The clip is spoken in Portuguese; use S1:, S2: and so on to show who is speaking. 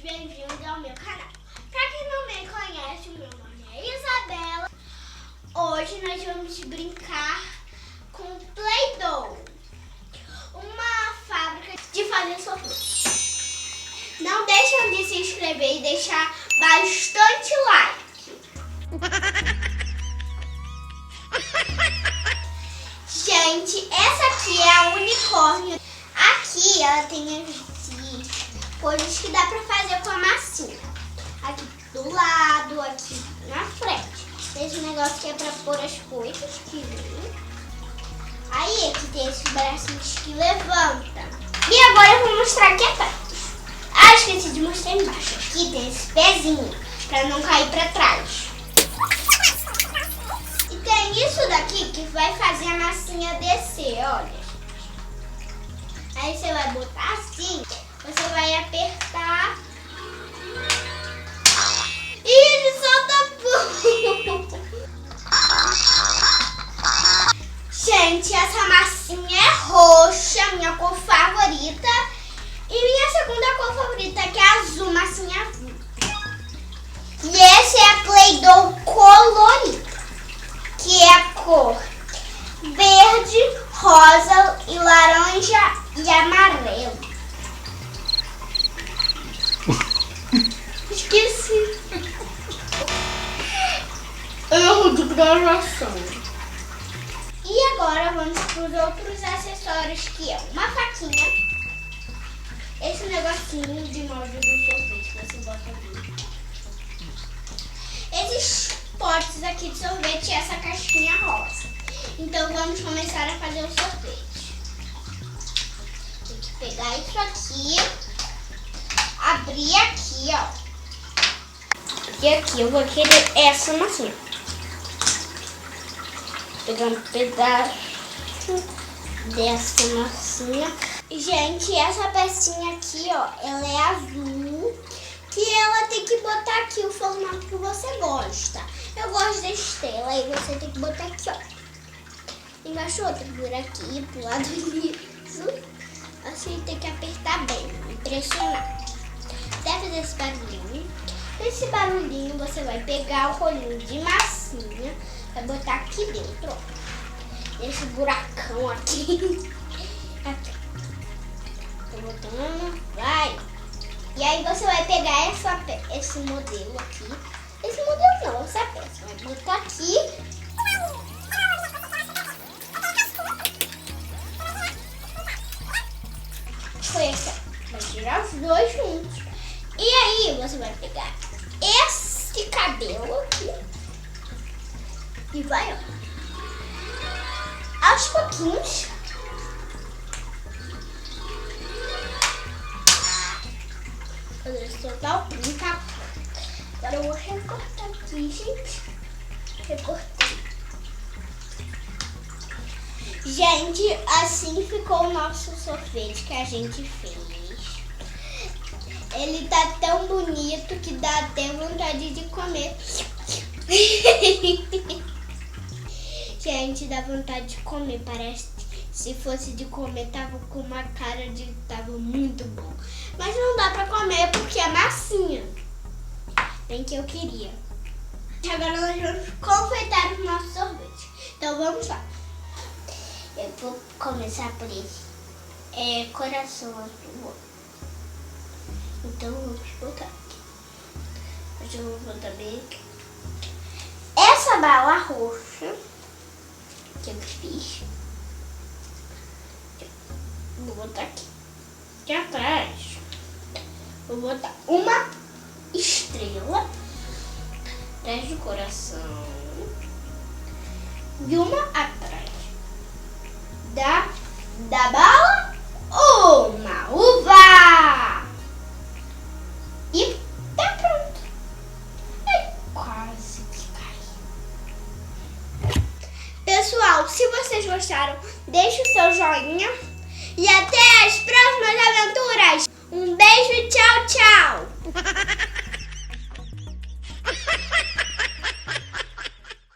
S1: bem-vindos ao meu canal. Pra quem não me conhece, o meu nome é Isabela. Hoje nós vamos brincar com Play-Doh, uma fábrica de fazer sorvete. Não deixem de se inscrever e deixar bastante like. Gente, essa aqui é a unicórnio. Aqui ela tem as coisas que dá pra fazer com a massinha. Aqui do lado, aqui na frente. Esse negócio que é pra pôr as coisas que vem. Aí aqui tem esses bracinhos que levantam. E agora eu vou mostrar aqui atrás. Ah, esqueci de mostrar embaixo. Aqui tem esse pezinho pra não cair pra trás. E tem isso daqui que vai fazer a massinha descer, olha. Aí você vai botar assim, você vai apertar e ele solta pum. Gente, essa massinha é roxa, minha cor favorita. E minha segunda cor favorita, que é azul, massinha azul. E esse é a Play-Doh colorida, que é a cor verde, rosa e laranja e amarelo. Esqueci. Erro de gravação. E agora vamos para os outros acessórios, que é uma faquinha. Esse negocinho de molde do sorvete que você bota aqui. Esses potes aqui de sorvete e essa caixinha rosa. Então vamos começar a fazer o sorvete. Tem que pegar isso aqui, abrir aqui, ó. E aqui eu vou querer essa massinha. Pegar um pedaço dessa massinha. Gente, essa pecinha aqui, ó, ela é azul. Que ela tem que botar aqui o formato que você gosta. Eu gosto da estrela e você tem que botar aqui, ó. Embaixo outra por aqui, pro lado liso. Assim tem que apertar bem, pressionar. Deve fazer esse barulhinho. Nesse barulhinho você vai pegar o rolinho de massinha, vai botar aqui dentro, ó. Esse buracão aqui. Aqui. Tô botando, vai. E aí você vai pegar esse modelo aqui. Esse modelo não, essa peça. Vai botar aqui. Foi essa. Vai tirar os dois juntos. E aí você vai pegar esse cabelo aqui. E vai, ó. Aos pouquinhos. Fazer soltar o pinto. Agora eu vou recortar aqui, gente. Recortei. Gente, assim ficou o nosso sorvete que a gente fez. Ele tá tão bonito que dá até vontade de comer. Gente, dá vontade de comer. Parece que se fosse de comer, tava com uma cara de tava muito bom. Mas não dá pra comer porque é massinha. Bem que eu queria. Agora nós vamos confeitar o nosso sorvete. Então vamos lá. Eu vou começar por esse. Coração azul. Então vamos botar aqui. Hoje eu vou botar bem aqui. Essa bala roxa que eu fiz, vou botar aqui. Aqui atrás vou botar uma estrela atrás do coração e uma atrás da bala, uma uva. E tá pronto. Ai, quase que cai. Pessoal, se vocês gostaram, deixe o seu joinha. E até as próximas aventuras. Um beijo e tchau, tchau.